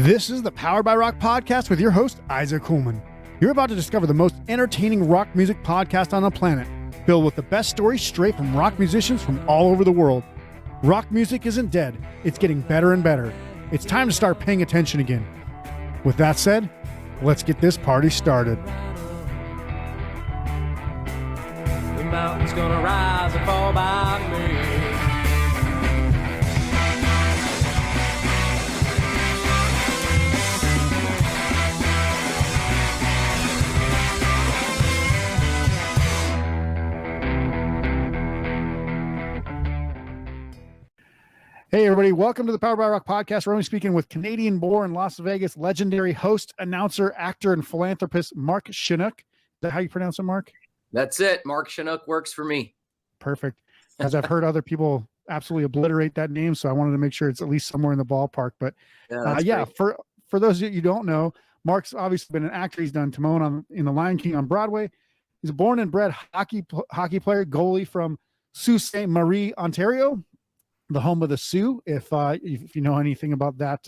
This is the Powered by Rock podcast with your host, Isaac Kuhlman. You're about to discover the most entertaining rock music podcast on the planet, filled with the best stories straight from rock musicians from all over the world. Rock music isn't dead. It's getting better and better. It's time to start paying attention again. With that said, let's get this party started. The mountain's gonna rise and fall by me. Hey, everybody. Welcome to the Powered by Rock podcast. We're only speaking with Canadian-born Las Vegas legendary host, announcer, actor, and philanthropist Mark Shunock. Is that how you pronounce it, Mark? That's it. Mark Shunock works for me. Perfect. As I've heard other people absolutely obliterate that name, so I wanted to make sure it's at least somewhere in the ballpark. But for those of you who don't know, Mark's obviously been an actor. He's done Timon in The Lion King on Broadway. He's a born and bred hockey player, goalie from Sault Ste. Marie, Ontario, the home of the Sioux, if you know anything about that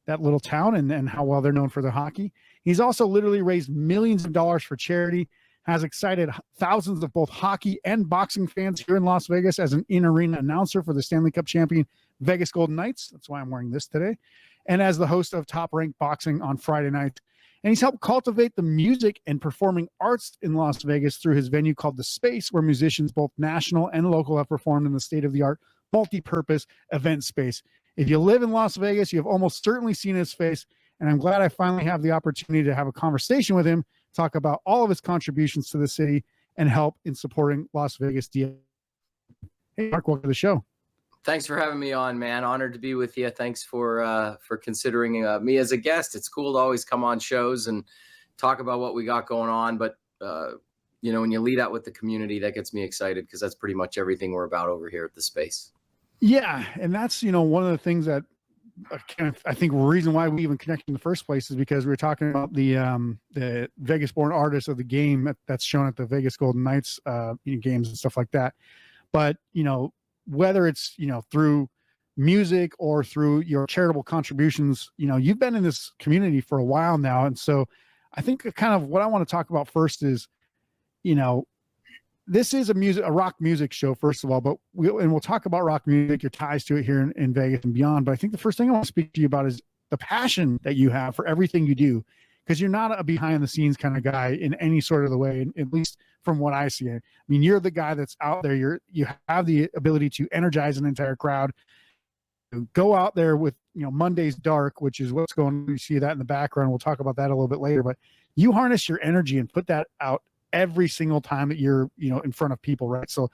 little town and how well they're known for their hockey. He's also literally raised millions of dollars for charity, has excited thousands of both hockey and boxing fans here in Las Vegas as an in-arena announcer for the Stanley Cup champion Vegas Golden Knights. That's why I'm wearing this today. And as the host of Top Ranked Boxing on Friday night. And he's helped cultivate the music and performing arts in Las Vegas through his venue called The Space, where musicians both national and local have performed in the state-of-the-art multi-purpose event space. If you live in Las Vegas, you have almost certainly seen his face, and I'm glad I finally have the opportunity to have a conversation with him, talk about all of his contributions to the city and help in supporting Las Vegas DA. Hey, Mark, welcome to the show. Thanks for having me on, man. Honored to be with you. Thanks for considering me as a guest. It's cool to always come on shows and talk about what we got going on, but when you lead out with the community, that gets me excited because that's pretty much everything we're about over here at The Space. Yeah, and that's one of the things that I think reason why we even connected in the first place is because we were talking about the Vegas-born artist of the game that's shown at the Vegas Golden Knights games and stuff like that. But whether it's through music or through your charitable contributions, you've been in this community for a while now, and so I think kind of what I want to talk about first is, this is a rock music show, first of all, but we'll talk about rock music, your ties to it here in Vegas and beyond. But I think the first thing I want to speak to you about is the passion that you have for everything you do, because you're not a behind the scenes kind of guy in any sort of the way, at least from what I see. I mean, you're the guy that's out there. You have the ability to energize an entire crowd, go out there with, Monday's Dark, which is what's going on. You see that in the background. We'll talk about that a little bit later, but you harness your energy and put that out every single time that you're, in front of people. Right. So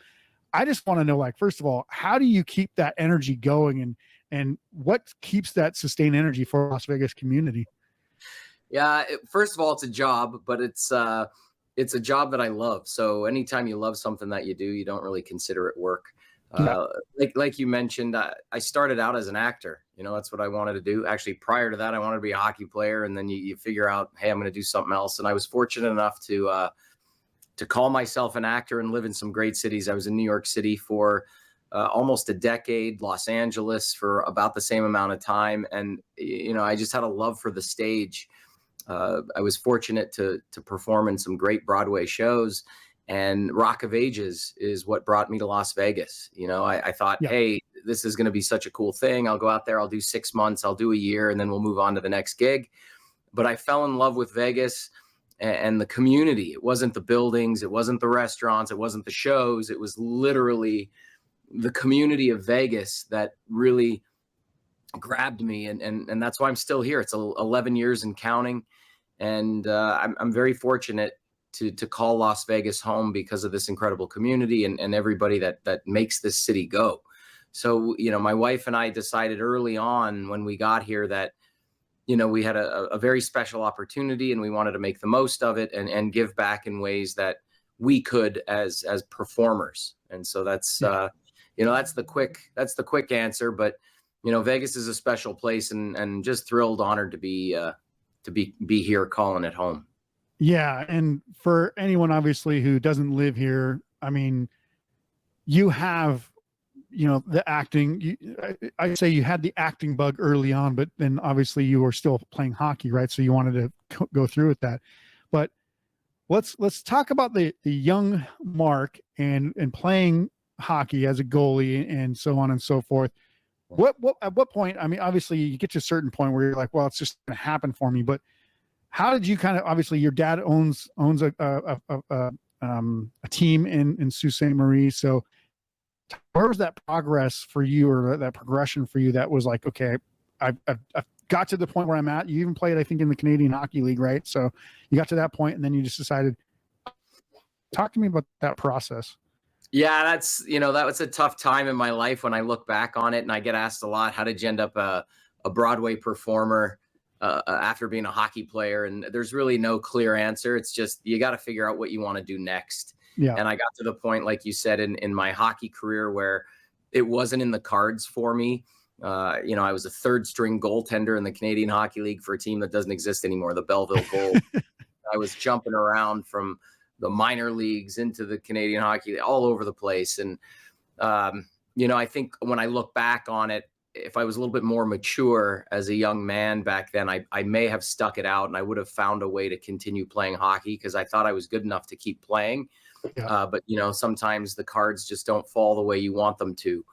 I just want to know, first of all, how do you keep that energy going and what keeps that sustained energy for Las Vegas community? Yeah. First of all, it's a job, but it's a job that I love. So anytime you love something that you do, you don't really consider it work. Like you mentioned, I started out as an actor. That's what I wanted to do. Actually, prior to that, I wanted to be a hockey player. And then you figure out, hey, I'm going to do something else. And I was fortunate enough to call myself an actor and live in some great cities. I was in New York City for almost a decade, Los Angeles for about the same amount of time. And, I just had a love for the stage. I was fortunate to perform in some great Broadway shows, and Rock of Ages is what brought me to Las Vegas. I thought, hey, this is going to be such a cool thing. I'll go out there, I'll do 6 months, I'll do a year, and then we'll move on to the next gig. But I fell in love with Vegas and the community. It wasn't the buildings, it wasn't the restaurants, it wasn't the shows. It was literally the community of Vegas that really grabbed me. And that's why I'm still here. It's 11 years and counting. And I'm very fortunate to call Las Vegas home because of this incredible community and everybody that makes this city go. So, my wife and I decided early on when we got here that, we had a very special opportunity and we wanted to make the most of it and give back in ways that we could as performers. And so that's, that's the quick answer. But, Vegas is a special place and just thrilled, honored to be here calling it home. Yeah. And for anyone obviously who doesn't live here, I mean, you have the acting, I say you had the acting bug early on, but then obviously you were still playing hockey, right? So you wanted to go through with that. But let's talk about the young Mark and playing hockey as a goalie and so on and so forth. What at what point? I mean, obviously you get to a certain point where you're like, well, it's just going to happen for me. But how did you kind of, obviously your dad owns a team in Sault Ste. Marie. So where was that progress for you, or that progression for you that was like, okay, I've got to the point where I'm at? You even played, I think, in the Canadian Hockey League, right? So you got to that point and then you just decided. Talk to me about that process. Yeah, that was a tough time in my life when I look back on it, and I get asked a lot, how did you end up a Broadway performer after being a hockey player? And there's really no clear answer. It's just, you got to figure out what you want to do next. Yeah. And I got to the point, like you said, in my hockey career where it wasn't in the cards for me. I was a third string goaltender in the Canadian Hockey League for a team that doesn't exist anymore, the Belleville Gold. I was jumping around from the minor leagues into the Canadian Hockey League, all over the place. And, I think when I look back on it, if I was a little bit more mature as a young man back then, I may have stuck it out and I would have found a way to continue playing hockey because I thought I was good enough to keep playing. Yeah. But sometimes the cards just don't fall the way you want them to.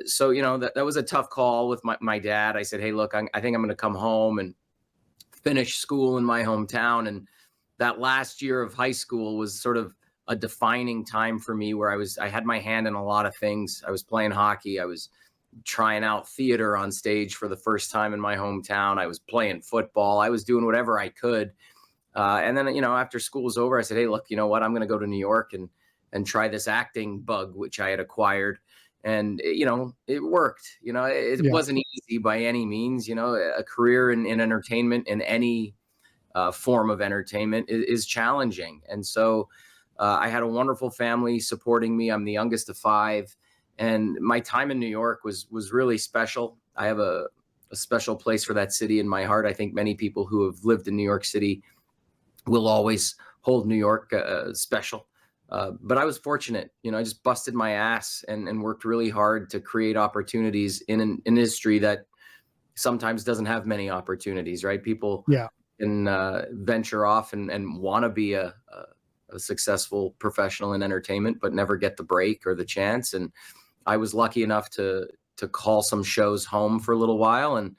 So that was a tough call with my dad. I said, hey, look, I think I'm going to come home and finish school in my hometown. And that last year of high school was sort of a defining time for me where I had my hand in a lot of things. I was playing hockey. I was trying out theater on stage for the first time in my hometown. I was playing football. I was doing whatever I could. And then, after school was over, I said, hey, look, you know what? I'm going to go to New York and try this acting bug, which I had acquired. And, it worked. It wasn't easy by any means. A career in entertainment, in any form of entertainment is challenging. And so I had a wonderful family supporting me. I'm the youngest of 5. And my time in New York was really special. I have a special place for that city in my heart. I think many people who have lived in New York City will always hold New York special. But I was fortunate. I just busted my ass and worked really hard to create opportunities in an industry that sometimes doesn't have many opportunities, right? People can venture off and want to be a successful professional in entertainment, but never get the break or the chance. And I was lucky enough to call some shows home for a little while. And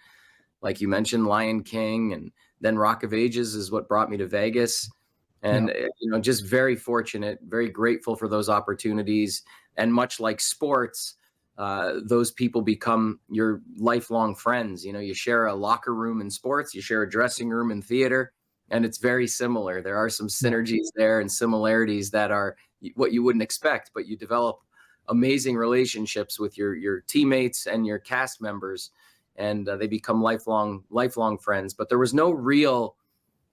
like you mentioned, Lion King, and then Rock of Ages is what brought me to Vegas. And, just very fortunate, very grateful for those opportunities. And much like sports, those people become your lifelong friends. You share a locker room in sports, you share a dressing room in theater, and it's very similar. There are some synergies there and similarities that are what you wouldn't expect, but you develop amazing relationships with your teammates and your cast members, and they become lifelong friends. But there was no real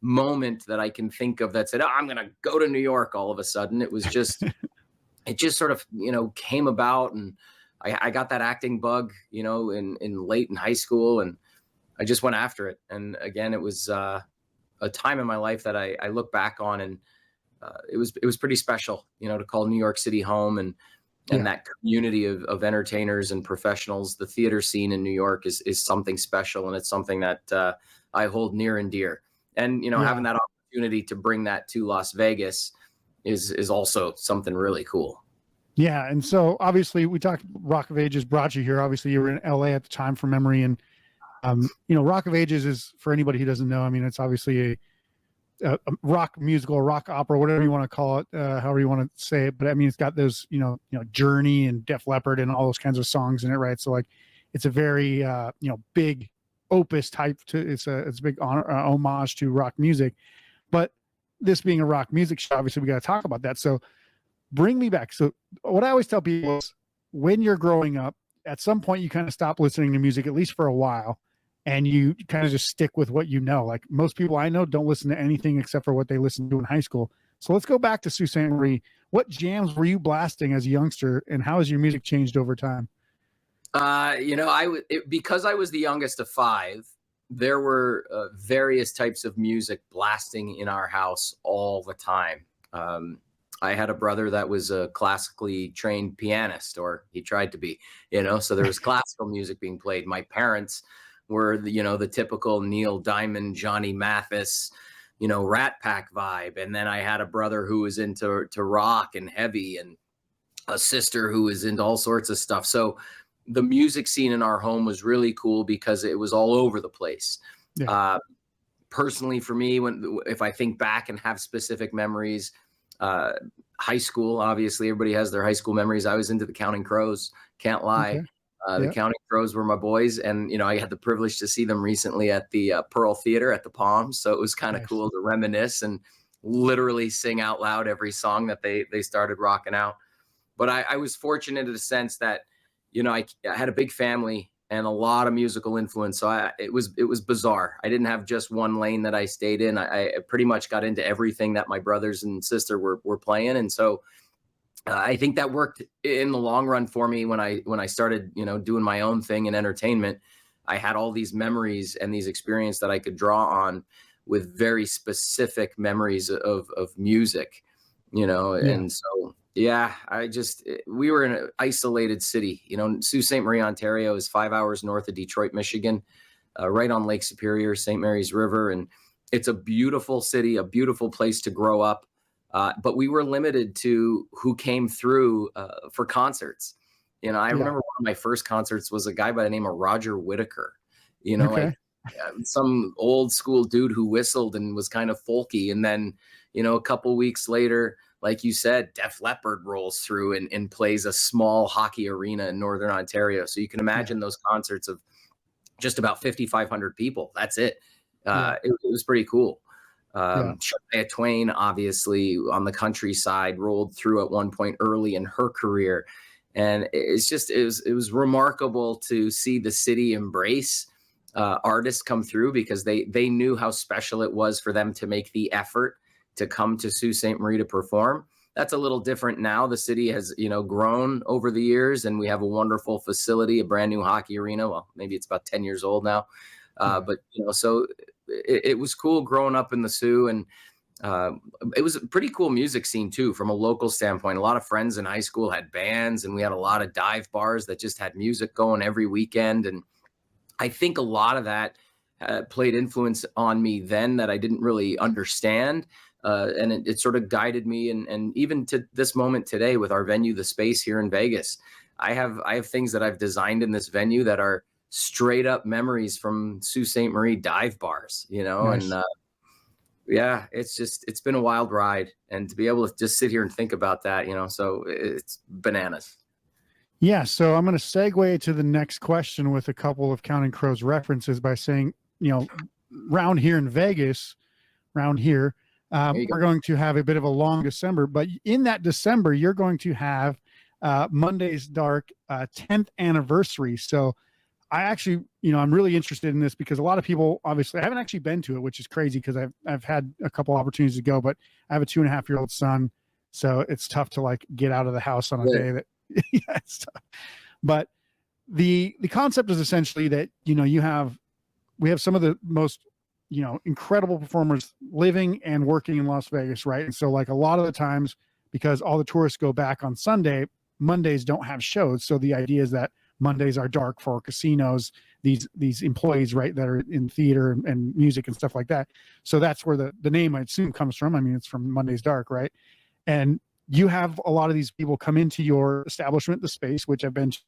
moment that I can think of that said, I'm going to go to New York all of a sudden. It was just, it just sort of, came about, and I got that acting bug, in late in high school, and I just went after it. And again, it was a time in my life that I look back on, and it was pretty special, to call New York City home, and that community of entertainers and professionals. The theater scene in New York is something special, and it's something that I hold near and dear. And, having that opportunity to bring that to Las Vegas is also something really cool. Yeah. And so obviously we talked, Rock of Ages brought you here. Obviously you were in LA at the time from memory. And, Rock of Ages is, for anybody who doesn't know, I mean, it's obviously a rock musical, rock opera, whatever you want to call it, however you want to say it. But I mean, it's got those, Journey and Def Leppard and all those kinds of songs in it. Right. So like, it's a very, big opus type it's a big homage to rock music. But this being a rock music show, obviously we got to talk about that. So bring me back. So what I always tell people is, when you're growing up, at some point you kind of stop listening to music, at least for a while, and you kind of just stick with what you know. Like most people I know don't listen to anything except for what they listened to in high school. So let's go back to Sault Ste. Marie. What jams were you blasting as a youngster, and how has your music changed over time? Because I was the youngest of 5, there were various types of music blasting in our house all the time. I had a brother that was a classically trained pianist, or he tried to be, so there was classical music being played. My parents were the typical Neil Diamond, Johnny Mathis, Rat Pack vibe. And then I had a brother who was into rock and heavy, and a sister who was into all sorts of stuff. So the music scene in our home was really cool because it was all over the place. Yeah. Personally, for me, if I think back and have specific memories, high school, obviously everybody has their high school memories. I was into the Counting Crows, can't lie. Okay. The Counting Crows were my boys, and I had the privilege to see them recently at the Pearl Theater at the Palms. So it was kind of cool to reminisce and literally sing out loud every song that they started rocking out. But I was fortunate in a sense that I had a big family and a lot of musical influence. So it was bizarre. I didn't have just one lane that I stayed in. I pretty much got into everything that my brothers and sister were playing. And so I think that worked in the long run for me when I started, doing my own thing in entertainment. I had all these memories and these experiences that I could draw on with very specific memories of music, and so. Yeah, we were in an isolated city. Sault Ste. Marie, Ontario is 5 hours north of Detroit, Michigan, right on Lake Superior, St. Mary's River. And it's a beautiful city, a beautiful place to grow up. But we were limited to who came through for concerts. I remember one of my first concerts was a guy by the name of Roger Whittaker, like some old school dude who whistled and was kind of folky. And then, a couple weeks later, like you said, Def Leppard rolls through and plays a small hockey arena in Northern Ontario. So you can imagine those concerts of just about 5,500 people. That's it. It was pretty cool. Shania Twain, obviously, on the countryside, rolled through at one point early in her career. And it was remarkable to see the city embrace artists come through, because they knew how special it was for them to make the effort to come to Sault Ste. Marie to perform. That's a little different now. The city has, grown over the years, and we have a wonderful facility, a brand new hockey arena. Well, maybe it's about 10 years old now. But, so it was cool growing up in the Soo, and it was a pretty cool music scene too, from a local standpoint. A lot of friends in high school had bands, and we had a lot of dive bars that just had music going every weekend. And I think a lot of that played influence on me then that I didn't really understand. And it sort of guided me. And even to this moment today with our venue, The Space here in Vegas, I have things that I've designed in this venue that are straight up memories from Sault Ste. Marie dive bars, nice. And it's been a wild ride. And to be able to just sit here and think about that, so it's bananas. Yeah. So I'm going to segue to the next question with a couple of Counting Crows references by saying, round here in Vegas, we're going to have a bit of a long December, but in that December, you're going to have Monday's Dark 10th anniversary. So I actually, I'm really interested in this because a lot of people, obviously, I haven't actually been to it, which is crazy because I've had a couple opportunities to go, but I have a 2.5-year-old son. So it's tough to like get out of the house on a day that, it's tough. But the concept is essentially that, we have some of the most, incredible performers living and working in Las Vegas, right? And so like a lot of the times, because all the tourists go back on Sunday, Mondays don't have shows. So the idea is that Mondays are dark for casinos, these employees, right, that are in theater and music and stuff like that. So that's where the name, I assume, comes from. I mean, it's from Monday's Dark, right? And you have a lot of these people come into your establishment, The Space, which I've been to.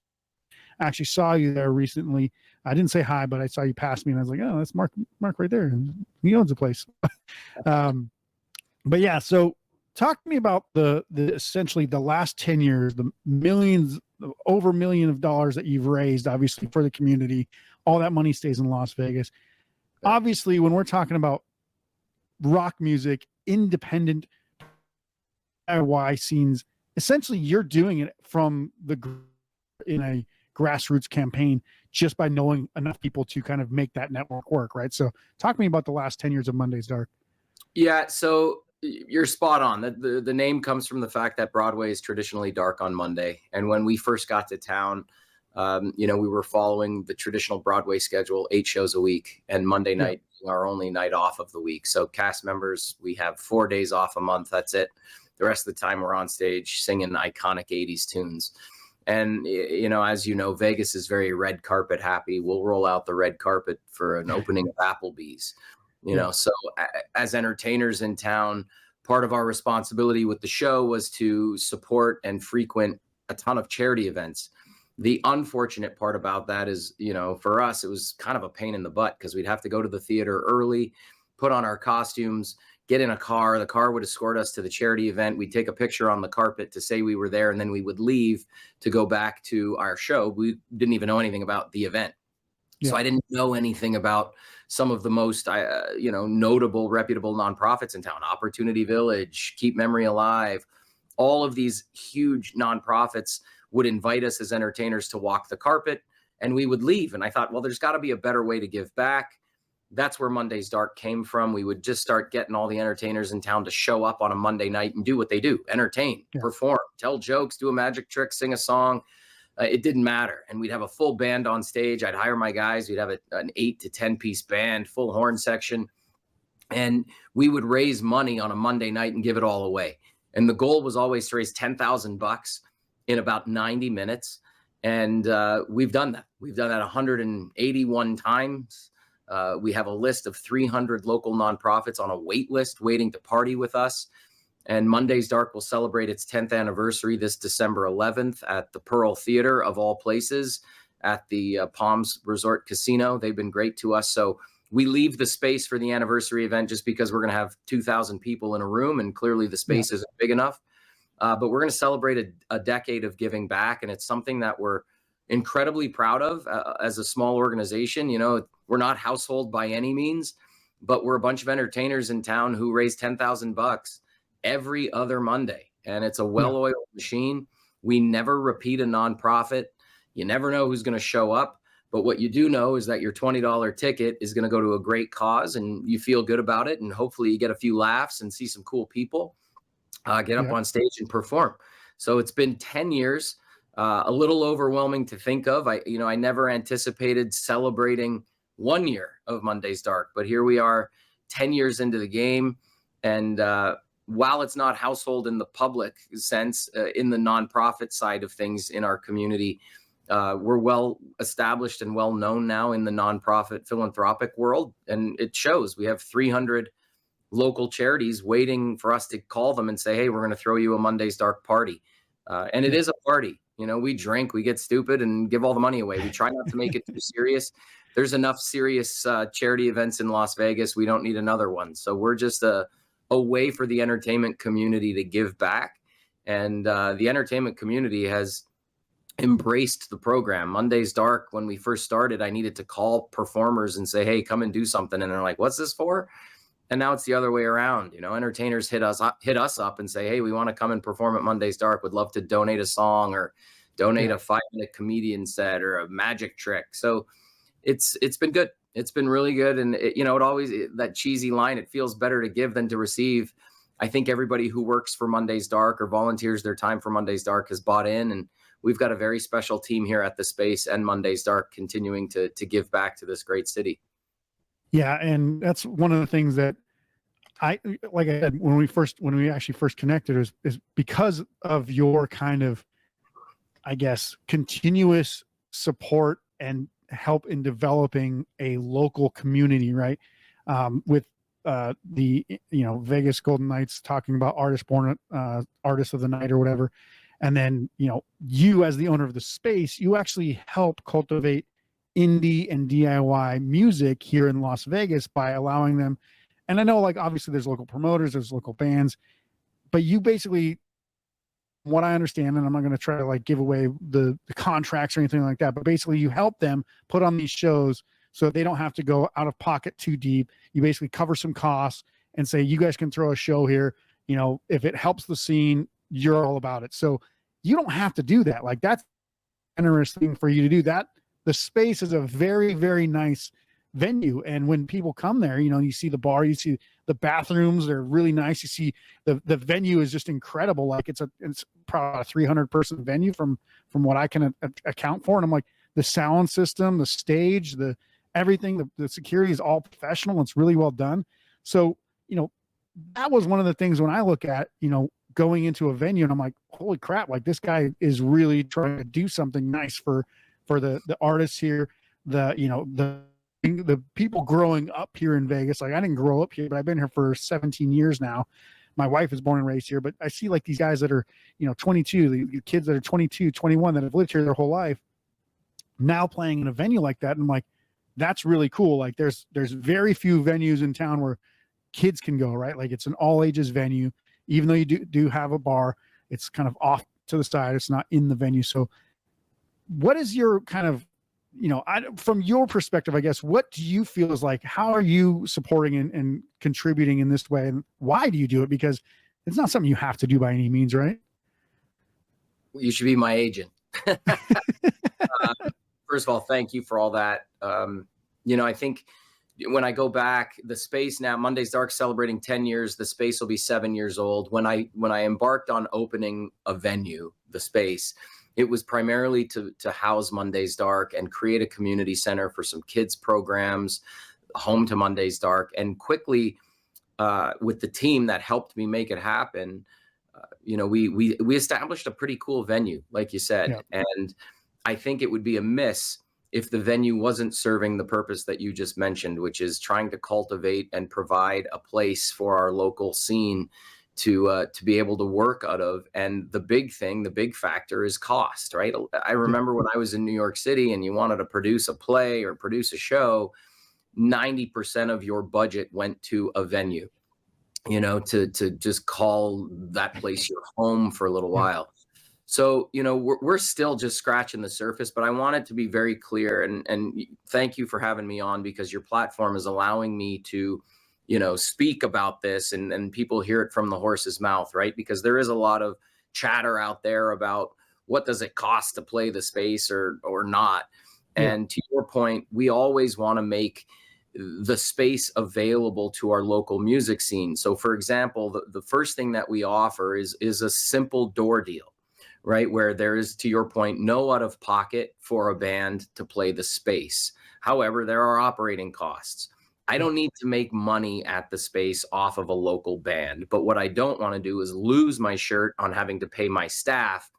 I actually saw you there recently. I didn't say hi, but I saw you pass me, and I was like, "Oh, that's Mark right there. And he owns the place." But yeah, so talk to me about the essentially the last 10 years, the over $1 million that you've raised, obviously, for the community. All that money stays in Las Vegas. Obviously, when we're talking about rock music, independent DIY scenes, essentially you're doing it from in a grassroots campaign just by knowing enough people to kind of make that network work, right? So talk to me about the last 10 years of Monday's Dark. Yeah, so you're spot on. The name comes from the fact that Broadway is traditionally dark on Monday. And when we first got to town, we were following the traditional Broadway schedule, 8 shows a week, and Monday night being our only night off of the week. So cast members, we have 4 days off a month. That's it. the rest of the time we're on stage singing iconic 80s tunes. And, you know, as you know, Vegas is very red carpet happy. We'll roll out the red carpet for an opening of Applebee's, you know. So as entertainers in town, part of our responsibility with the show was to support and frequent a ton of charity events. The unfortunate part about that is, you know, for us, it was kind of a pain in the butt because we'd have to go to the theater early, put on our costumes, get in a car. The car would escort us to the charity event. We'd take a picture on the carpet to say we were there, and then we would leave to go back to our show. We didn't even know anything about the event. So I didn't know anything about some of the most, you know, notable, reputable nonprofits in town, Opportunity Village, Keep Memory Alive. All of these huge nonprofits would invite us as entertainers to walk the carpet, and we would leave. And I thought, well, there's got to be a better way to give back. That's where Monday's Dark came from. We would just start getting all the entertainers in town to show up on a Monday night and do what they do: entertain, perform, tell jokes, do a magic trick, sing a song. It didn't matter. And we'd have a full band on stage. I'd hire my guys. We'd have an 8 to 10 piece band, full horn section. And we would raise money on a Monday night and give it all away. And the goal was always to raise $10,000 in about 90 minutes. And we've done that. We've done that 181 times. We have a list of 300 local nonprofits on a wait list waiting to party with us. And Monday's Dark will celebrate its 10th anniversary this December 11th at the Pearl Theater, of all places, at the Palms Resort Casino. They've been great to us. So we leave the space for the anniversary event just because we're going to have 2,000 people in a room, and clearly the space isn't big enough. But we're going to celebrate a decade of giving back, and it's something that we're incredibly proud of as a small organization. You know, we're not household by any means, but we're a bunch of entertainers in town who raise $10,000 every other Monday, and it's a well-oiled machine. We never repeat a nonprofit. You never know who's going to show up, but what you do know is that your $20 ticket is going to go to a great cause, and you feel good about it, and hopefully you get a few laughs and see some cool people get up on stage and perform. So it's been 10 years, a little overwhelming to think of. I never anticipated celebrating 1 year of Monday's Dark, but here we are 10 years into the game. And while it's not household in the public sense, in the nonprofit side of things in our community, we're well established and well known now in the nonprofit philanthropic world. And it shows. We have 300 local charities waiting for us to call them and say, hey, we're going to throw you a Monday's Dark party. And it is a party. You know, we drink, we get stupid and give all the money away. We try not to make it too serious. There's enough serious charity events in Las Vegas. We don't need another one. So we're just a way for the entertainment community to give back. And the entertainment community has embraced the program. Monday's Dark, when we first started, I needed to call performers and say, hey, come and do something. And they're like, what's this for? And now it's the other way around. You know, entertainers hit us up and say, hey, we want to come and perform at Monday's Dark. Would love to donate a song or donate a 5-minute comedian set or a magic trick. So it's been good. It's been really good. And it always, that cheesy line, it feels better to give than to receive. I think everybody who works for Monday's Dark or volunteers their time for Monday's Dark has bought in. And we've got a very special team here at the space and Monday's Dark continuing to give back to this great city. Yeah. And that's one of the things that like I said, when we actually first connected is because of your kind of, I guess, continuous support and help in developing a local community, right? With the Vegas Golden Knights talking about artist of the night or whatever. And then, you as the owner of the space, you actually help cultivate indie and DIY music here in Las Vegas by allowing them. And I know, like, obviously there's local promoters, there's local bands, but you basically, what I understand, and I'm not going to try to like give away the contracts or anything like that, but basically you help them put on these shows so they don't have to go out of pocket too deep. You basically cover some costs and say, you guys can throw a show here. If it helps the scene, you're all about it. So you don't have to do that. Like, that's an interesting thing for you to do that. The space is a very, very nice venue. And when people come there, you see the bar, you see the bathrooms, they're really nice. You see the venue is just incredible. Like it's probably a 300 person venue from what I can account for. And I'm like, the sound system, the stage, everything, the security is all professional. It's really well done. So, that was one of the things when I look at, going into a venue and I'm like, holy crap, like this guy is really trying to do something nice for the artists here, the people growing up here in Vegas. Like I didn't grow up here, but I've been here for 17 years now. My wife is born and raised here, but I see like these guys that are, 22, the kids that are 22, 21 that have lived here their whole life now playing in a venue like that. And I'm like, that's really cool. Like there's very few venues in town where kids can go, right? Like it's an all ages venue, even though you do have a bar, it's kind of off to the side. It's not in the venue. So what is your kind of, from your perspective, I guess, what do you feel is like, how are you supporting and contributing in this way? And why do you do it? Because it's not something you have to do by any means, right? You should be my agent. First of all, thank you for all that. I think when I go back, the space now, Monday's Dark celebrating 10 years, the space will be 7 years old. When I embarked on opening a venue, the space, it was primarily to house Monday's Dark and create a community center for some kids programs, home to Monday's Dark. And quickly, with the team that helped me make it happen, we established a pretty cool venue, like you said. Yeah. And I think it would be a miss if the venue wasn't serving the purpose that you just mentioned, which is trying to cultivate and provide a place for our local scene to be able to work out of. And the big factor is cost, right? I remember when I was in New York City and you wanted to produce a play or produce a show, 90% of your budget went to a venue, to just call that place your home for a little while. So, we're still just scratching the surface, but I want it to be very clear. And thank you for having me on, because your platform is allowing me to, speak about this and people hear it from the horse's mouth, right? Because there is a lot of chatter out there about what does it cost to play the space or not. Yeah. And to your point, we always want to make the space available to our local music scene. So for example, the first thing that we offer is a simple door deal, right? Where there is, to your point, no out of pocket for a band to play the space. However, there are operating costs. I don't need to make money at the space off of a local band, but what I don't want to do is lose my shirt on having to pay my staff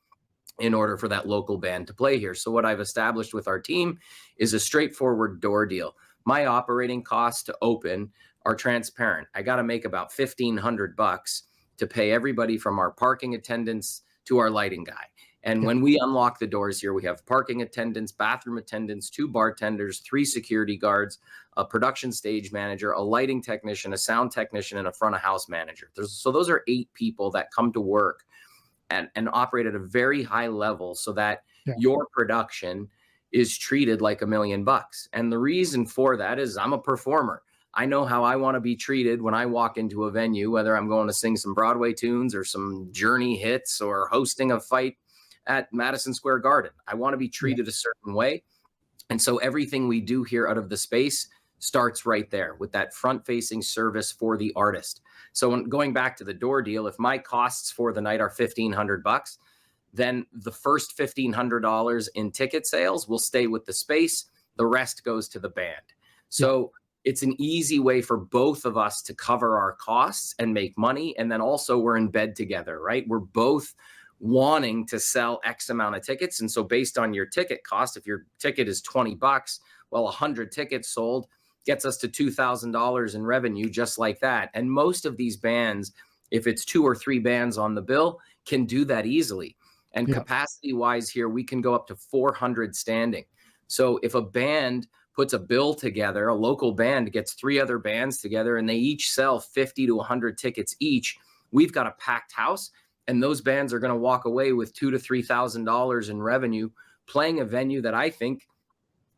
in order for that local band to play here. So what I've established with our team is a straightforward door deal. My operating costs to open are transparent. I got to make about $1,500 to pay everybody from our parking attendants to our lighting guy. And when we unlock the doors here, we have parking attendants, bathroom attendants, 2 bartenders, 3 security guards, a production stage manager, a lighting technician, a sound technician, and a front of house manager. So those are 8 people that come to work and operate at a very high level so that your production is treated like $1 million. And the reason for that is I'm a performer. I know how I want to be treated when I walk into a venue, whether I'm going to sing some Broadway tunes or some Journey hits or hosting a fight at Madison Square Garden. I want to be treated a certain way. And so everything we do here out of the space starts right there with that front-facing service for the artist. So when going back to the door deal, if my costs for the night are $1,500, then the first $1,500 in ticket sales will stay with the space. The rest goes to the band. So it's an easy way for both of us to cover our costs and make money. And then also we're in bed together, right? We're both wanting to sell X amount of tickets. And so based on your ticket cost, if your ticket is $20, well, 100 tickets sold gets us to $2,000 in revenue, just like that. And most of these bands, if it's 2 or 3 bands on the bill, can do that easily. And capacity wise here, we can go up to 400 standing. So if a band puts a bill together, a local band gets 3 other bands together and they each sell 50 to 100 tickets each, we've got a packed house. And those bands are going to walk away with $2,000 to $3,000 in revenue, playing a venue that I think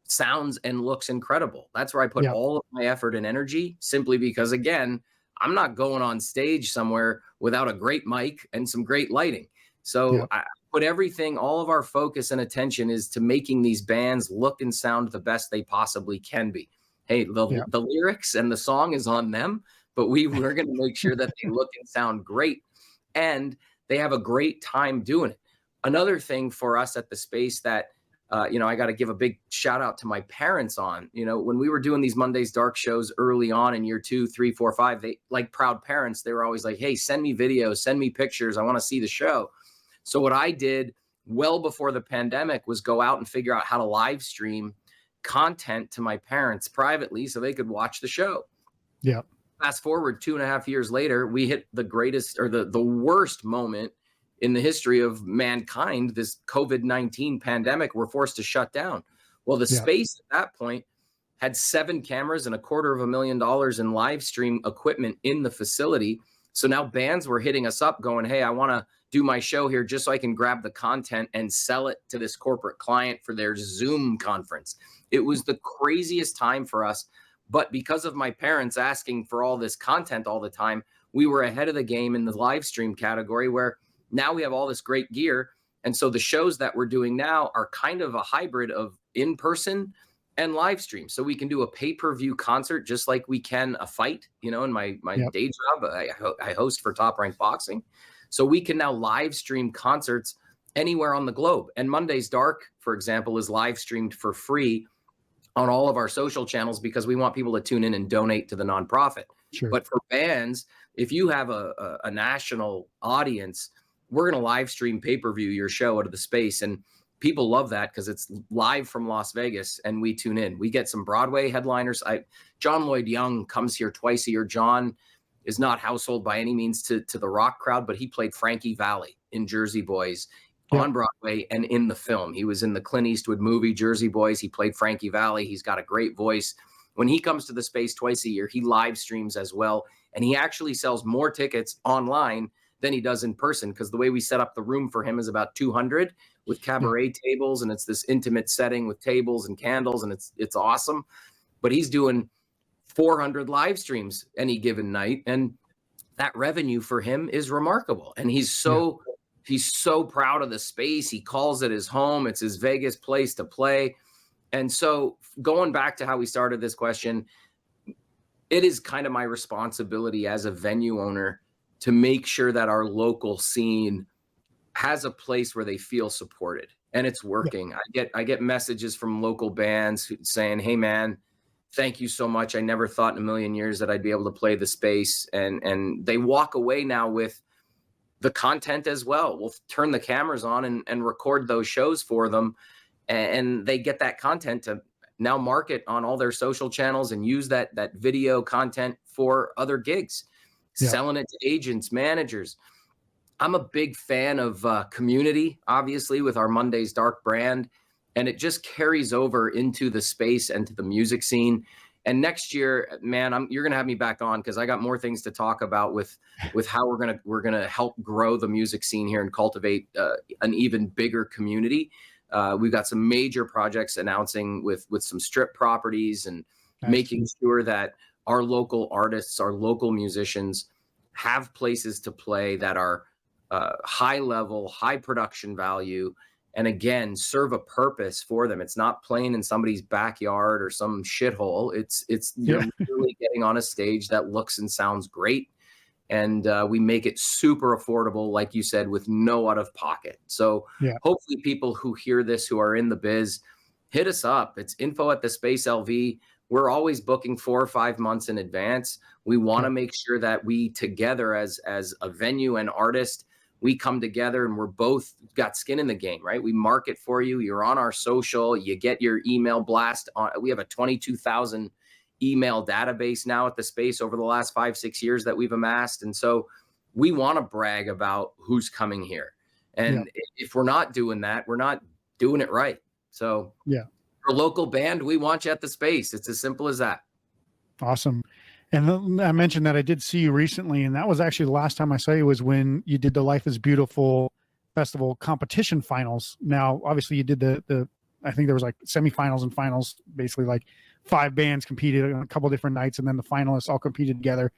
sounds and looks incredible. That's where I put all of my effort and energy, simply because, again, I'm not going on stage somewhere without a great mic and some great lighting. So I put everything, all of our focus and attention is to making these bands look and sound the best they possibly can be. Hey, the lyrics and the song is on them, but we're going to make sure that they look and sound great. And they have a great time doing it. Another thing for us at the space that I got to give a big shout out to my parents on, when we were doing these Mondays Dark shows early on in year 2, 3, 4, 5, they, like proud parents, they were always like, hey, send me videos, send me pictures. I want to see the show. So what I did well before the pandemic was go out and figure out how to live stream content to my parents privately so they could watch the show. Yeah. Fast forward 2.5 years later, we hit the greatest or the worst moment in the history of mankind, this COVID-19 pandemic. We're forced to shut down. Well, the space at that point had 7 cameras and $250,000 in live stream equipment in the facility. So now bands were hitting us up going, hey, I want to do my show here just so I can grab the content and sell it to this corporate client for their Zoom conference. It was the craziest time for us. But because of my parents asking for all this content all the time, we were ahead of the game in the live stream category, where now we have all this great gear. And so the shows that we're doing now are kind of a hybrid of in-person and live stream. So we can do a pay-per-view concert just like we can a fight. In my day job, I host for Top Rank Boxing. So we can now live stream concerts anywhere on the globe. And Monday's Dark, for example, is live streamed for free on all of our social channels because we want people to tune in and donate to the nonprofit. Sure. But for bands, if you have a national audience, we're going to live stream pay-per-view your show out of the space. And people love that because it's live from Las Vegas and we tune in. We get some Broadway headliners. John Lloyd Young comes here twice a year. John is not household by any means to the rock crowd, but he played Frankie Valli in Jersey Boys on Broadway and in the film. He was in the Clint Eastwood movie, Jersey Boys. He played Frankie Valli. He's got a great voice. When he comes to the space twice a year, he live streams as well. And he actually sells more tickets online than he does in person because the way we set up the room for him is about 200 with cabaret tables. And it's this intimate setting with tables and candles. And it's awesome. But he's doing 400 live streams any given night. And that revenue for him is remarkable. And he's so proud of the space. He calls it his home. It's his Vegas place to play. And so going back to how we started this question, it is kind of my responsibility as a venue owner to make sure that our local scene has a place where they feel supported and it's working. I get messages from local bands saying, hey man, thank you so much. I never thought in a million years that I'd be able to play the space. And they walk away now with the content as well. We'll turn the cameras on and record those shows for them. And they get that content to now market on all their social channels and use that video content for other gigs, selling it to agents, managers. I'm a big fan of community, obviously, with our Monday's Dark brand. And it just carries over into the space and to the music scene. And next year, man, you're gonna have me back on because I got more things to talk about with how we're gonna help grow the music scene here and cultivate an even bigger community. We've got some major projects announcing with some strip properties and making sure that our local artists, our local musicians have places to play that are high level, high production value, and again, serve a purpose for them. It's not playing in somebody's backyard or some shithole. It's you're literally getting on a stage that looks and sounds great. And we make it super affordable, like you said, with no out of pocket. So hopefully people who hear this, who are in the biz, hit us up. It's info@thespace.lv. We're always booking 4 or 5 months in advance. We want to make sure that we together as a venue and artist, we come together and we're both got skin in the game, right? We market for you. You're on our social. You get your email blast on. We have a 22,000 email database now at the space over the last 5-6 years that we've amassed. And so we want to brag about who's coming here. And if we're not doing that, we're not doing it right. So for a local band, we want you at the space. It's as simple as that. Awesome. And I mentioned that I did see you recently, and that was actually the last time I saw you was when you did the Life is Beautiful Festival competition finals. Now, obviously you did the I think there was like semifinals and finals, basically like 5 bands competed on a couple different nights, and then the finalists all competed together.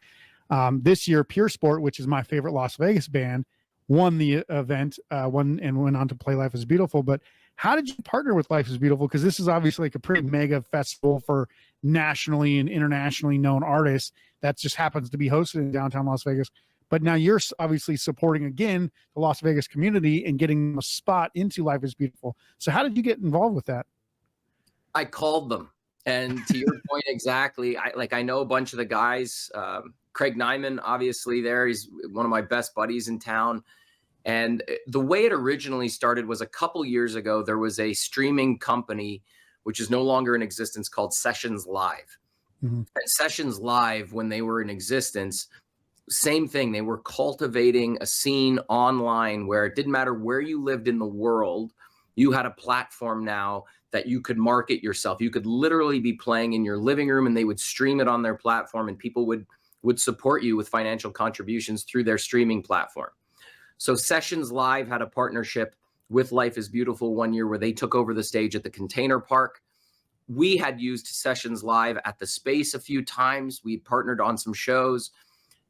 This year, Pure Sport, which is my favorite Las Vegas band, won the event, went on to play Life is Beautiful. But how did you partner with Life is Beautiful? Because this is obviously like a pretty mega festival for nationally and internationally known artists that just happens to be hosted in downtown Las Vegas. but now you're obviously supporting again the Las Vegas community and getting a spot into Life is Beautiful. So how did you get involved with that? I called them. And to your point, exactly. I know a bunch of the guys, Craig Nyman, obviously there. He's one of my best buddies in town. And the way it originally started was a couple years ago, there was a streaming company, which is no longer in existence, called Sessions Live. And Sessions Live, when they were in existence, same thing. They were cultivating a scene online where it didn't matter where you lived in the world, you had a platform now that you could market yourself. You could literally be playing in your living room and they would stream it on their platform, and people would support you with financial contributions through their streaming platform. So Sessions Live had a partnership with Life is Beautiful one year where they took over the stage at the Container Park. We had used Sessions Live at the Space a few times. We partnered on some shows.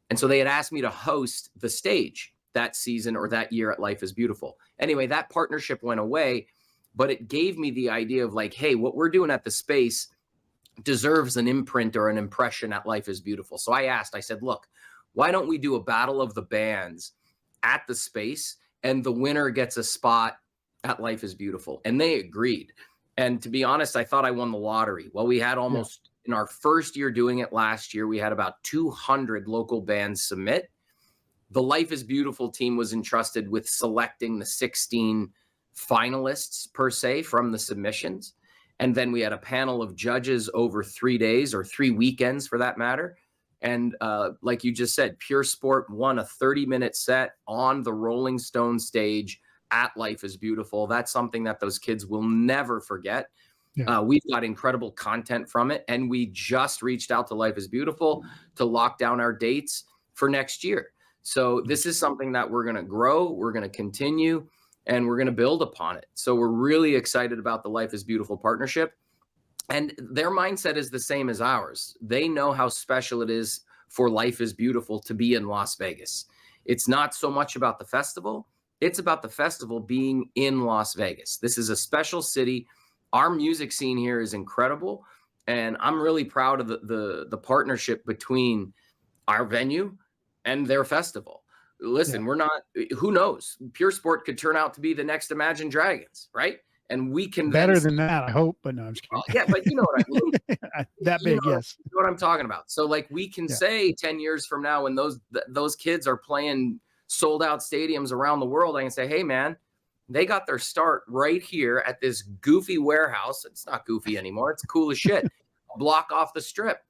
And so they had asked me to host the stage that season or that year at Life is Beautiful. Anyway, that partnership went away, but it gave me the idea of like, hey, what we're doing at the Space deserves an imprint or an impression at Life is Beautiful. So I said, look, why don't we do a battle of the bands at the Space, and the winner gets a spot at Life is Beautiful? And they agreed. And to be honest, I thought I won the lottery. Well, we had almost, in our first year doing it last year, we had about 200 local bands submit. The Life is Beautiful team was entrusted with selecting the 16 finalists per se from the submissions. And then we had a panel of judges over 3 days, or 3 weekends for that matter. And like you just said, Pure Sport won a 30-minute set on the Rolling Stone stage at Life is Beautiful. That's something that those kids will never forget. We've got incredible content from it. And we just reached out to Life is Beautiful to lock down our dates for next year. So this is something that we're going to grow, we're going to continue, and we're going to build upon it. So we're really excited about the Life is Beautiful partnership. And their mindset is the same as ours. They know how special it is for Life is Beautiful to be in Las Vegas. It's not so much about the festival. It's about the festival being in Las Vegas. This is a special city. Our music scene here is incredible. And I'm really proud of the partnership between our venue and their festival. Listen, we're not, who knows? Pure Sport could turn out to be the next Imagine Dragons, right? And we can better than that, I hope, but no, I'm just kidding. Yeah, but you know what I mean. That big, yes. You know what I'm talking about. So like we can say 10 years from now, when those kids are playing sold out stadiums around the world, I can say, hey man, they got their start right here at this goofy warehouse. It's not goofy anymore. It's cool as shit. A block off the strip.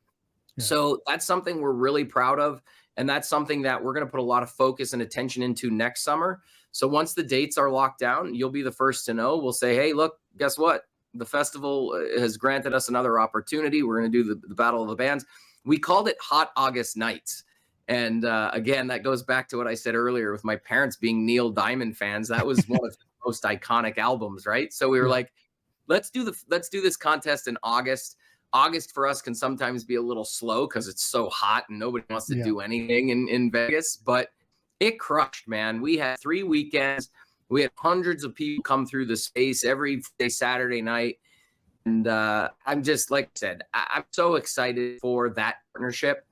Yeah. So that's something we're really proud of. And that's something that we're going to put a lot of focus and attention into next summer. So once the dates are locked down, you'll be the first to know. We'll say, hey, look, guess what? The festival has granted us another opportunity. We're going to do the Battle of the Bands. We called it Hot August Nights. And again, that goes back to what I said earlier with my parents being Neil Diamond fans. That was one of the most iconic albums, right? So we were like, let's do this contest in August. August for us can sometimes be a little slow because it's so hot and nobody wants to do anything in Vegas, but it crushed, man. We had 3 weekends. We had hundreds of people come through the Space every Saturday night. And I'm just, like I said, I'm so excited for that partnership.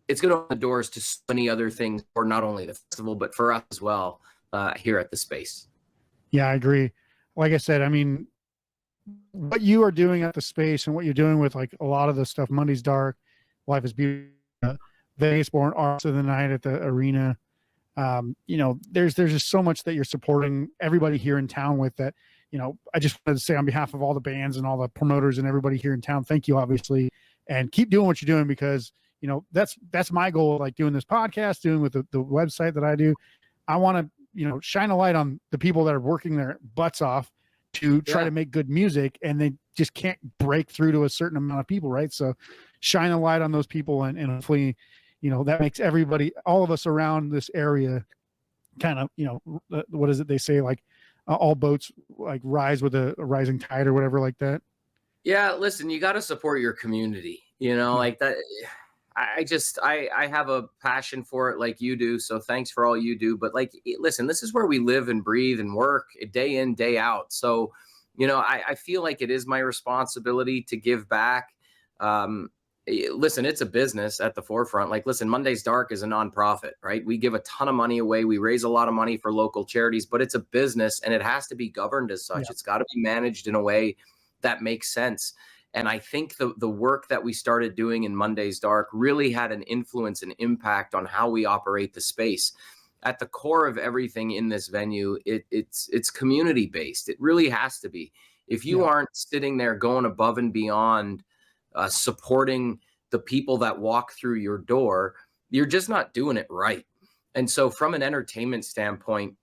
It's going to open the doors to so many other things for not only the festival, but for us as well here at the Space. Yeah, I agree. Like I said, I mean, what you are doing at the Space and what you're doing with like a lot of the stuff, Monday's Dark, Life is Beautiful, Vegas Born Arts of the Night at the arena. You know, there's just so much that you're supporting everybody here in town with that. You know, I just wanted to say on behalf of all the bands and all the promoters and everybody here in town, thank you, obviously, and keep doing what you're doing, because, you know, that's my goal, like doing this podcast, doing with the website that I do. I want to, you know, shine a light on the people that are working their butts off to try to make good music, and they just can't break through to a certain amount of people, right? So shine a light on those people, and hopefully, you know, that makes everybody, all of us around this area kind of, you know, what is it they say, like all boats like rise with a rising tide or whatever like that. Yeah, listen, you got to support your community, you know, like that. I have a passion for it like you do. So thanks for all you do. But like, listen, this is where we live and breathe and work day in, day out. So, you know, I feel like it is my responsibility to give back. listen, it's a business at the forefront. Like, listen, Monday's Dark is a nonprofit, right? We give a ton of money away. We raise a lot of money for local charities, but it's a business and it has to be governed as such. Yeah. It's got to be managed in a way that makes sense. And I think the work that we started doing in Monday's Dark really had an influence and impact on how we operate the space. At the core of everything in this venue, it's community based. It really has to be. If you aren't sitting there going above and beyond, supporting the people that walk through your door, you're just not doing it right. And so from an entertainment standpoint,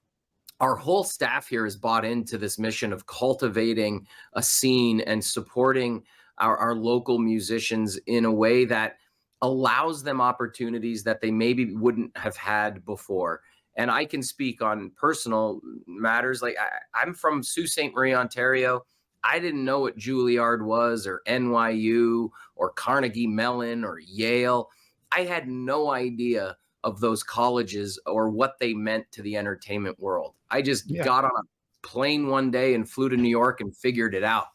our whole staff here is bought into this mission of cultivating a scene and supporting our local musicians in a way that allows them opportunities that they maybe wouldn't have had before. And I can speak on personal matters. Like I'm from Sault Ste. Marie, Ontario. I didn't know what Juilliard was, or NYU, or Carnegie Mellon, or Yale. I had no idea of those colleges or what they meant to the entertainment world. I just got on a plane one day and flew to New York and figured it out.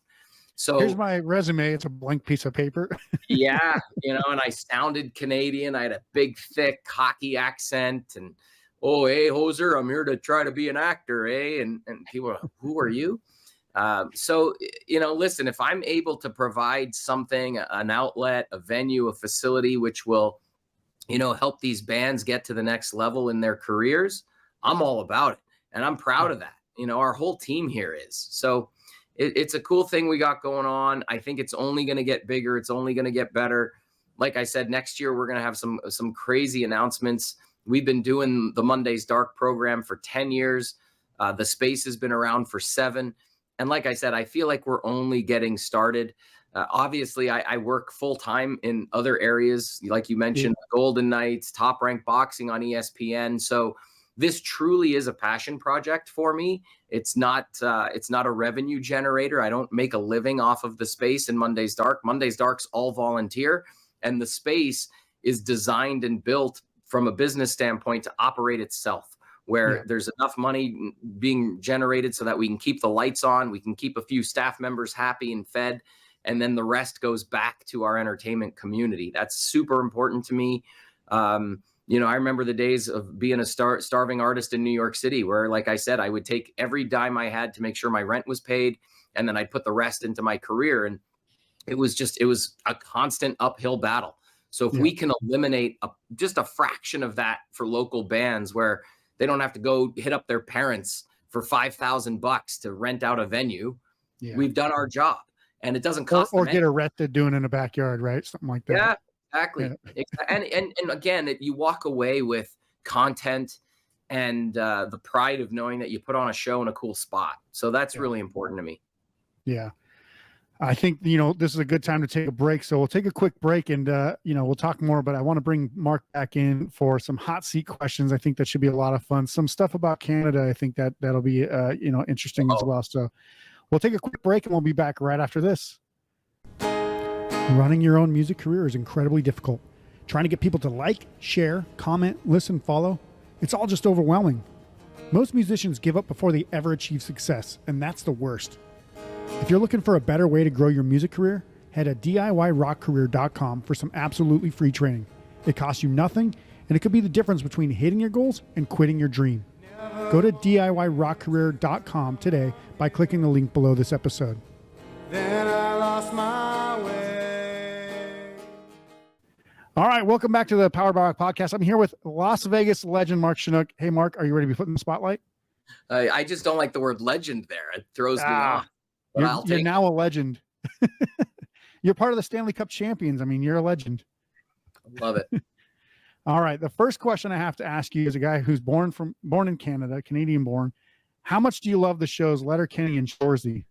So here's my resume. It's a blank piece of paper. Yeah, and I sounded Canadian. I had a big, thick, cocky accent, and oh, hey, hoser, I'm here to try to be an actor, eh? And people are, who are you? So, listen, if I'm able to provide something, an outlet, a venue, a facility, which will, help these bands get to the next level in their careers, I'm all about it. And I'm proud of that. Our whole team here is. So it's a cool thing we got going on. I think it's only going to get bigger. It's only going to get better. Like I said, next year, we're going to have some crazy announcements. We've been doing the Monday's Dark program for 10 years. The space has been around for 7. And like I said, I feel like we're only getting started. Obviously, I work full time in other areas, like you mentioned, Golden Knights, Top Rank Boxing on ESPN. So this truly is a passion project for me. It's not a revenue generator. I don't make a living off of the space in Monday's Dark. Monday's Dark's all volunteer, and the space is designed and built from a business standpoint to operate itself, where there's enough money being generated so that we can keep the lights on, we can keep a few staff members happy and fed, and then the rest goes back to our entertainment community. That's super important to me. I remember the days of being a starving artist in New York City, where, like I said, I would take every dime I had to make sure my rent was paid, and then I'd put the rest into my career. And it was a constant uphill battle. So if we can eliminate just a fraction of that for local bands, where they don't have to go hit up their parents for $5,000 to rent out a venue, we've done our job. And it doesn't cost or get arrested doing it in a backyard, right? Something like that. Yeah, exactly. Yeah. And again, you walk away with content and the pride of knowing that you put on a show in a cool spot. So that's really important to me. Yeah. I think, this is a good time to take a break. So we'll take a quick break and, we'll talk more, but I want to bring Mark back in for some hot seat questions. I think that should be a lot of fun. Some stuff about Canada. I think that'll be, interesting as well. So we'll take a quick break and we'll be back right after this. Running your own music career is incredibly difficult. Trying to get people to like, share, comment, listen, follow. It's all just overwhelming. Most musicians give up before they ever achieve success, and that's the worst. If you're looking for a better way to grow your music career, head to DIYrockcareer.com for some absolutely free training. It costs you nothing, and it could be the difference between hitting your goals and quitting your dream. Go to DIYrockcareer.com today by clicking the link below this episode. Then I lost my way. All right, welcome back to the Powered by Rock podcast. I'm here with Las Vegas legend Mark Shunock. Hey, Mark, are you ready to be put in the spotlight? I just don't like the word legend there. It throws me off. You're now a legend. You're part of the Stanley Cup champions. I mean, you're a legend. Love it. All right. The first question I have to ask you, as a guy who's born in Canada, Canadian born, how much do you love the shows Letterkenny and Shoresy?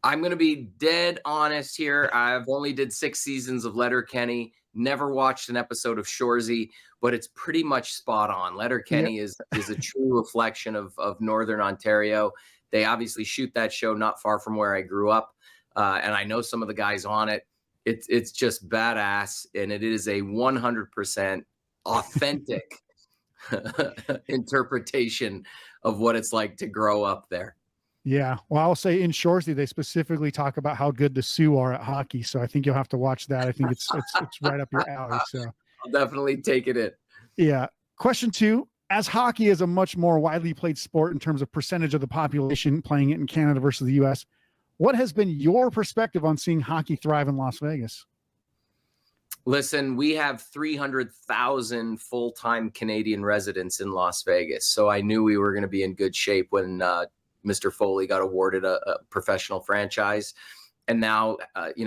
I'm going to be dead honest here. I've only did 6 seasons of Letterkenny, never watched an episode of Shoresy, but it's pretty much spot on. Letterkenny is a true reflection of Northern Ontario. They obviously shoot that show not far from where I grew up. And I know some of the guys on it. It's just badass. And it is a 100% authentic interpretation of what it's like to grow up there. Yeah. Well, I'll say in Shoresy, they specifically talk about how good the Sioux are at hockey. So I think you'll have to watch that. I think it's right up your alley. So I'll definitely take it in. yeah. Question 2, as hockey is a much more widely played sport in terms of percentage of the population playing it in Canada versus the US, what has been your perspective on seeing hockey thrive in Las Vegas? Listen, we have 300,000 full-time Canadian residents in Las Vegas. So I knew we were going to be in good shape when Mr. Foley got awarded a professional franchise. And now,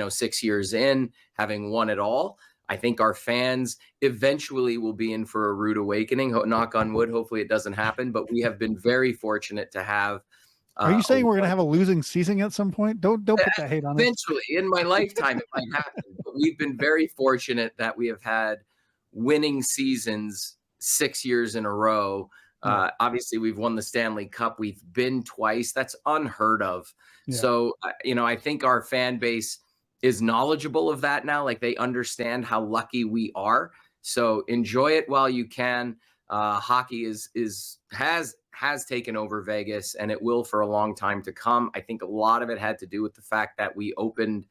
6 years in, having won it all, I think our fans eventually will be in for a rude awakening. Knock on wood. Hopefully it doesn't happen. But we have been very fortunate to have. Are you saying we're going to have a losing season at some point? Don't put that hate on us. Eventually, in my lifetime, it might happen. But we've been very fortunate that we have had winning seasons 6 years in a row. Obviously, we've won the Stanley Cup. We've been twice. That's unheard of. Yeah. So, I think our fan base is knowledgeable of that now. Like, they understand how lucky we are. So enjoy it while you can. Hockey has taken over Vegas, and it will for a long time to come. I think a lot of it had to do with the fact that we opened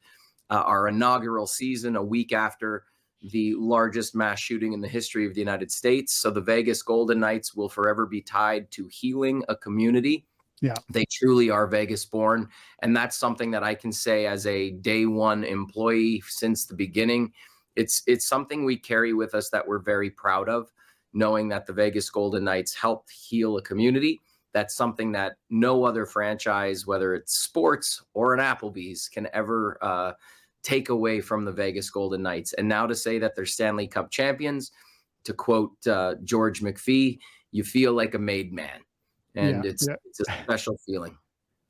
our inaugural season a week after the largest mass shooting in the history of the United States. So the Vegas Golden Knights will forever be tied to healing a community. Yeah, they truly are Vegas born. And that's something that I can say as a day one employee since the beginning. It's something we carry with us that we're very proud of, knowing that the Vegas Golden Knights helped heal a community. That's something that no other franchise, whether it's sports or an Applebee's, can ever take away from the Vegas Golden Knights. And now to say that they're Stanley Cup champions, to quote George McPhee, you feel like a made man. And it's a special feeling.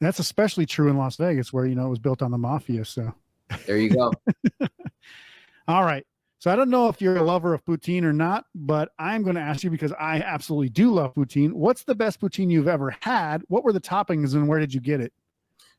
That's especially true in Las Vegas, where, it was built on the mafia. So there you go. All right. So I don't know if you're a lover of poutine or not, but I'm going to ask you, because I absolutely do love poutine. What's the best poutine you've ever had? What were the toppings and where did you get it?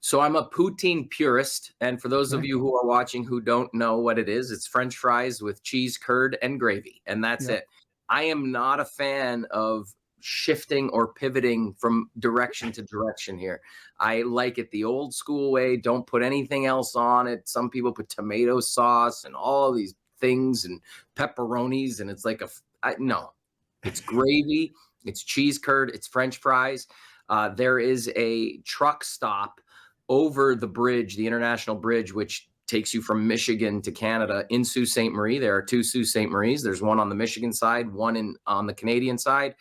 So I'm a poutine purist. And for those of you who are watching who don't know what it is, it's French fries with cheese, curd, and gravy. And that's it. I am not a fan of shifting or pivoting from direction to direction here. I like it the old school way. Don't put anything else on it. Some people put tomato sauce and all these things and pepperonis, and it's like no, it's gravy, it's cheese curd, it's French fries. There is a truck stop over the bridge, the international bridge, which takes you from Michigan to Canada in Sault Ste. Marie. There are 2 Sault Ste. Maries. There's one on the Michigan side, one on the Canadian side.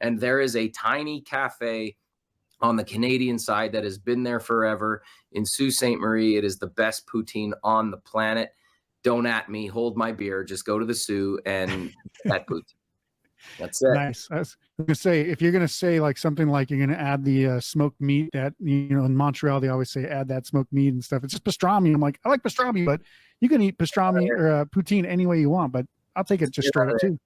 And there is a tiny cafe on the Canadian side that has been there forever in Sault Ste. Marie. It is the best poutine on the planet. Don't at me, hold my beer. Just go to the Sioux and that poutine. That's it. Nice. I was going to say, if you're going to say like something like you're going to add the smoked meat that, in Montreal, they always say add that smoked meat and stuff. It's just pastrami. I'm like, I like pastrami, but you can eat pastrami or poutine any way you want, but I'll take it just straight up too.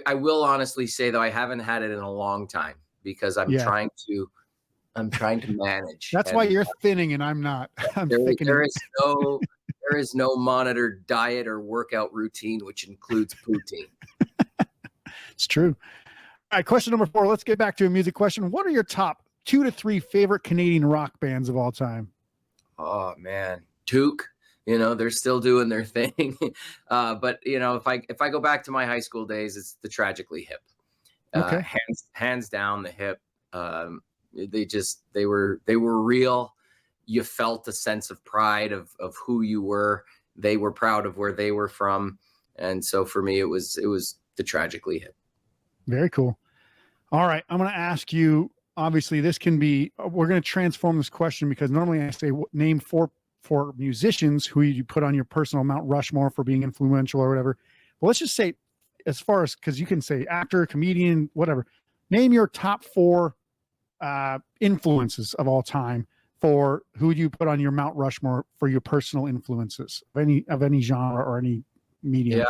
I will honestly say, though, I haven't had it in a long time because I'm trying to manage. That's why you're thinning and I'm not. There is no monitored diet or workout routine, which includes poutine. It's true. All right, question number 4. Let's get back to a music question. What are your top 2 to 3 favorite Canadian rock bands of all time? Oh man, Took. They're still doing their thing. But if I go back to my high school days, it's the Tragically Hip. Okay. Hands down the Hip. They were real. You felt a sense of pride of who you were. They were proud of where they were from. And so for me, it was the Tragically Hip. Very cool. All right. I'm going to ask you, obviously we're going to transform this question, because normally I say name four musicians who you put on your personal Mount Rushmore for being influential or whatever. But let's just say, as far as, because you can say actor, comedian, whatever, name your top 4 influences of all time for who you put on your Mount Rushmore for your personal influences of any genre or any medium.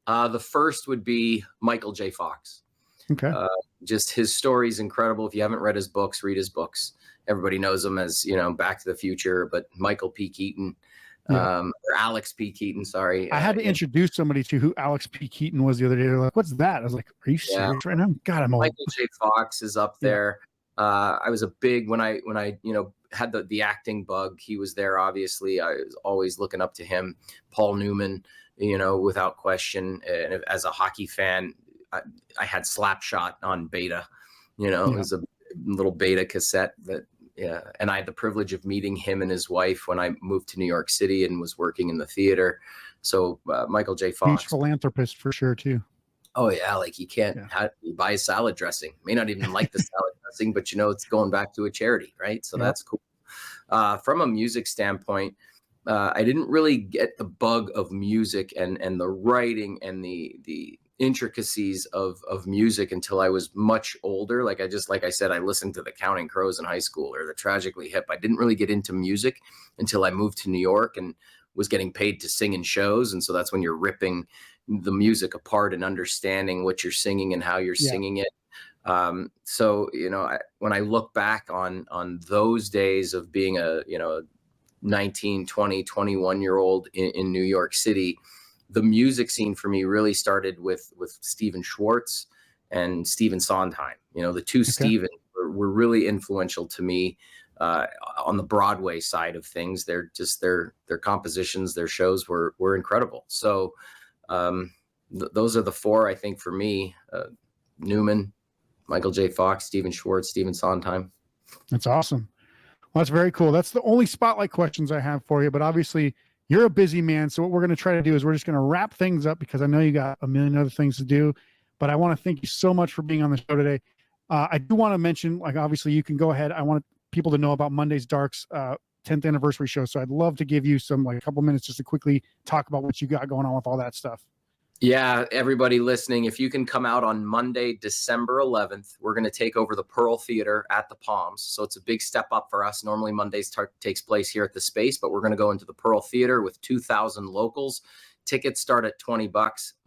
Yeah. The first would be Michael J. Fox. Okay. Just his story is incredible. If you haven't read his books, read his books. Everybody knows him as, Back to the Future, but Michael P. Keaton, or Alex P. Keaton, sorry. I had to introduce somebody to who Alex P. Keaton was the other day. They're like, what's that? I was like, are you serious right now? God, I'm old. Michael J. Fox is up there. I was a big, when I had the acting bug. He was there, obviously. I was always looking up to him. Paul Newman, without question. And as a hockey fan, I had Slapshot on beta. It was a little beta cassette and I had the privilege of meeting him and his wife when I moved to New York City and was working in the theater. So Michael J. Fox. Huge philanthropist for sure too. Oh yeah, like you can't buy a salad dressing. May not even like the salad dressing, but it's going back to a charity, right? So that's cool. From a music standpoint, I didn't really get the bug of music and the writing and the intricacies of music until I was much older. Like I said, I listened to the Counting Crows in high school or the Tragically Hip. I didn't really get into music until I moved to New York and was getting paid to sing in shows. And so that's when you're ripping the music apart and understanding what you're singing and how you're singing it. So, when I look back on those days of being a 19, 20, 21-year-old in New York City, the music scene for me really started with Stephen Schwartz and Stephen Sondheim. The two Stevens were really influential to me on the Broadway side of things. They're just their compositions, their shows were incredible. So those are the four, I think, for me: Newman, Michael J. Fox, Stephen Schwartz, Stephen Sondheim. That's awesome. Well, that's very cool. That's the only spotlight questions I have for you, but obviously you're a busy man. So what we're going to try to do is we're just going to wrap things up because I know you got a million other things to do, but I want to thank you so much for being on the show today. I do want to mention, obviously you can go ahead. I want people to know about Monday's Dark's 10th anniversary show. So I'd love to give you a couple minutes just to quickly talk about what you got going on with all that stuff. Yeah, everybody listening, if you can come out on Monday, December 11th, we're going to take over the Pearl Theater at the Palms. So it's a big step up for us. Normally Mondays takes place here at the Space, but we're going to go into the Pearl Theater with 2,000 locals. Tickets start at $20.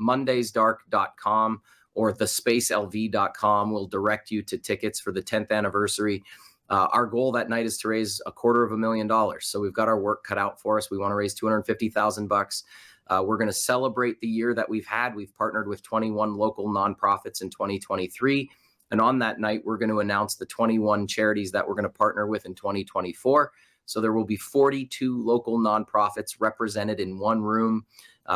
mondaysdark.com or thespacelv.com will direct you to tickets for the 10th anniversary. Our goal that night is to raise $250,000. So we've got our work cut out for us. We want to raise $250,000. We're going to celebrate the year that we've had. We've partnered with 21 local nonprofits in 2023. And on that night, we're going to announce the 21 charities that we're going to partner with in 2024. So there will be 42 local nonprofits represented in one room.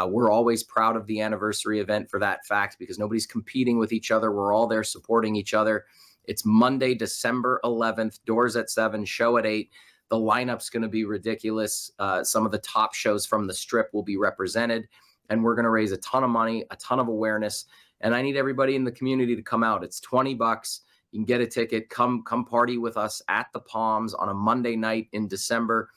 We're always proud of the anniversary event for that fact because nobody's competing with each other. We're all there supporting each other. It's Monday, December 11th, doors at 7, show at 8. The lineup's going to be ridiculous. Some of the top shows from the Strip will be represented, and we're going to raise a ton of money, a ton of awareness. And I need everybody in the community to come out. It's $20. You can get a ticket. Come party with us at the Palms on a Monday night in December.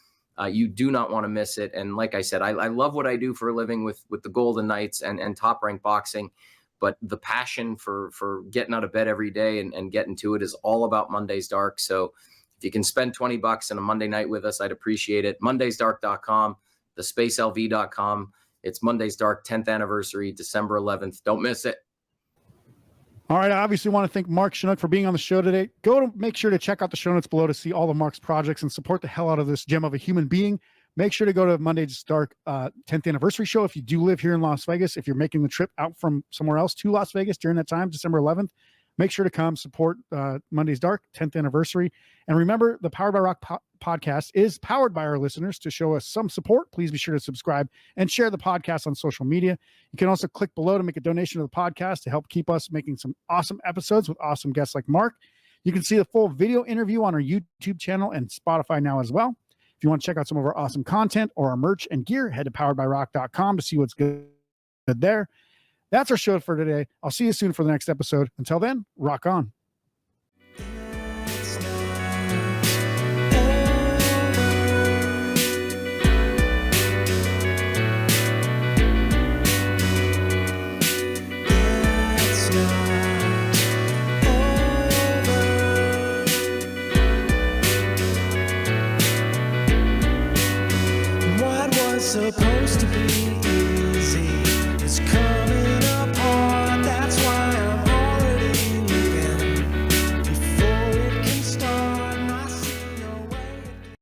You do not want to miss it. And like I said, I love what I do for a living with the Golden Knights and Top Rank Boxing. But the passion for getting out of bed every day and getting to it is all about Monday's Dark. So if you can spend $20 on a Monday night with us, I'd appreciate it. mondaysdark.com, thespacelv.com. It's Monday's Dark 10th anniversary, December 11th. Don't miss it. All right. I obviously want to thank Mark Shunock for being on the show today. Make sure to check out the show notes below to see all of Mark's projects and support the hell out of this gem of a human being. Make sure to go to Monday's Dark 10th anniversary show. If you do live here in Las Vegas, if you're making the trip out from somewhere else to Las Vegas during that time, December 11th, make sure to come support Monday's Dark 10th anniversary. And remember, the Powered by Rock podcast is powered by our listeners. To show us some support, please be sure to subscribe and share the podcast on social media. You can also click below to make a donation to the podcast to help keep us making some awesome episodes with awesome guests like Mark. You can see the full video interview on our YouTube channel and Spotify now as well. If you want to check out some of our awesome content or our merch and gear, head to poweredbyrock.com to see what's good there. That's our show for today. I'll see you soon for the next episode. Until then, rock on.